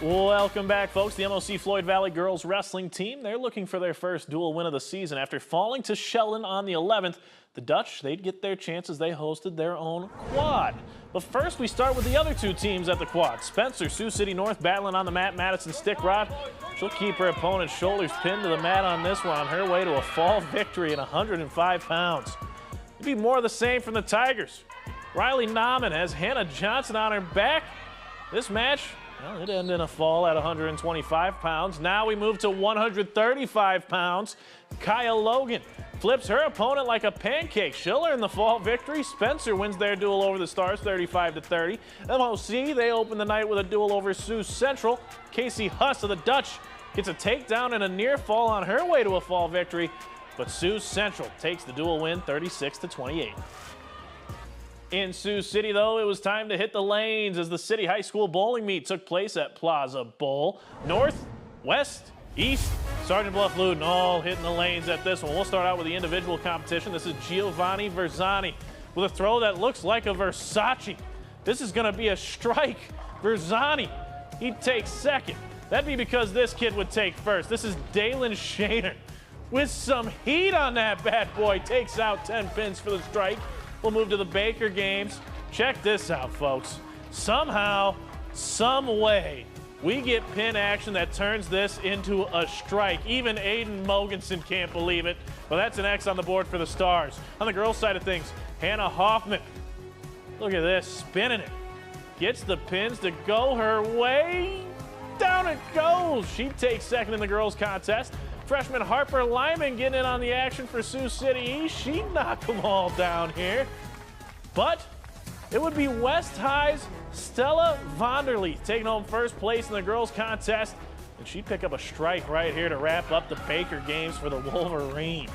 Welcome back, folks. The MOC Floyd Valley girls wrestling team, they're looking for their first dual win of the season. After falling to Sheldon on the 11th, the Dutch, they'd get their chance as they hosted their own quad. But first, we start with the other two teams at the quad. Spencer, Sioux City North, battling on the mat. Madison Stick Rod, she'll keep her opponent's shoulders pinned to the mat on this one on her way to a fall victory at 105 pounds. It'd be more of the same from the Tigers. Riley Nauman has Hannah Johnson on her back. This match, well, it ended in a fall at 125 pounds. Now we move to 135 pounds. Kaya Logan flips her opponent like a pancake. She'll earn the fall victory. Spencer wins their duel over the Stars, 35-30. MOC, they open the night with a duel over Sioux Central. Casey Huss of the Dutch gets a takedown and a near fall on her way to a fall victory. But Sioux Central takes the duel win, 36-28. In Sioux City, though, it was time to hit the lanes as the City High School bowling meet took place at Plaza Bowl. North, West, East, Sergeant Bluff Luton all hitting the lanes at this one. We'll start out with the individual competition. This is Giovanni Verzani with a throw that looks like a Versace. This is going to be a strike. Verzani, he takes second. That'd be because this kid would take first. This is Dalen Shaner with some heat on that bad boy. Takes out 10 pins for the strike. We'll move to the Baker games. Check this out, folks. Somehow, some way, we get pin action that turns this into a strike. Even Aiden Mogensen can't believe it. But that's an X on the board for the Stars. On the girls' side of things, Hannah Hoffman. Look at this, spinning it. Gets the pins to go her way. Down it goes. She takes second in the girls' contest. Freshman Harper Lyman getting in on the action for Sioux City East. She knocked them all down here. But it would be West High's Stella Vonderly taking home first place in the girls' contest. And she'd pick up a strike right here to wrap up the Baker games for the Wolverines.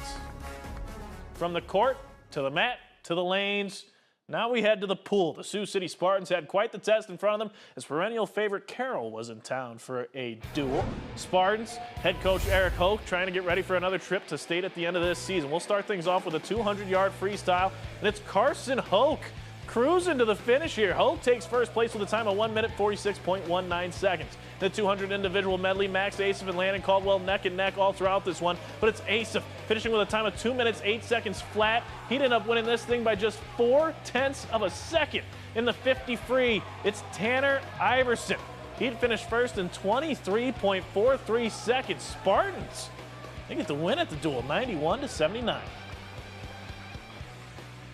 From the court to the mat to the lanes, now we head to the pool. The Sioux City Spartans had quite the test in front of them as perennial favorite Carroll was in town for a duel. Spartans head coach Eric Hoke trying to get ready for another trip to state at the end of this season. We'll start things off with a 200-yard freestyle, and it's Carson Hoke cruising to the finish here. Hoke takes first place with a time of 1 minute 46.19 seconds. The 200 individual medley, Max Asif and Landon Caldwell neck and neck all throughout this one, but it's Asif finishing with a time of 2 minutes 8 seconds flat. He'd end up winning this thing by just 0.4 of a second. In the 50 free, it's Tanner Iverson. He'd finish first in 23.43 seconds. Spartans, they get the win at the duel, 91-79.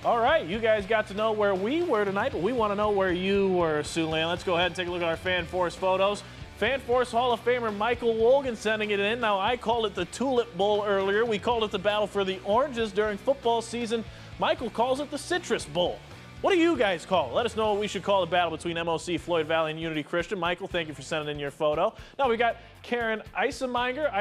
All right, you guys got to know where we were tonight, but we want to know where you were, Siouxland. Let's go ahead and take a look at our FanForce photos. FanForce Hall of Famer Michael Wolgan sending it in. Now, I called it the Tulip Bowl earlier. We called it the Battle for the Oranges during football season. Michael calls it the Citrus Bowl. What do you guys call it? Let us know what we should call the battle between MOC, Floyd Valley, and Unity Christian. Michael, thank you for sending in your photo. Now, we got Karen Eiseminger.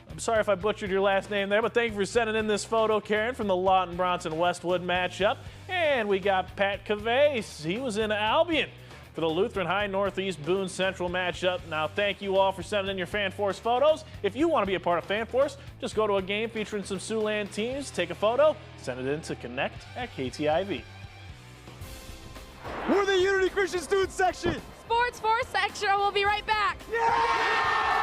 I'm sorry if I butchered your last name there, but thank you for sending in this photo, Karen, from the Lawton Bronson Westwood matchup. And we got Pat Cavase. He was in Albion for the Lutheran High Northeast Boone Central matchup. Now, thank you all for sending in your FanForce photos. If you want to be a part of FanForce, just go to a game featuring some Siouxland teams, take a photo, send it in to connect@KTIV. We're the Unity Christian Student Section. SportsFource Extra. We'll be right back. Yeah!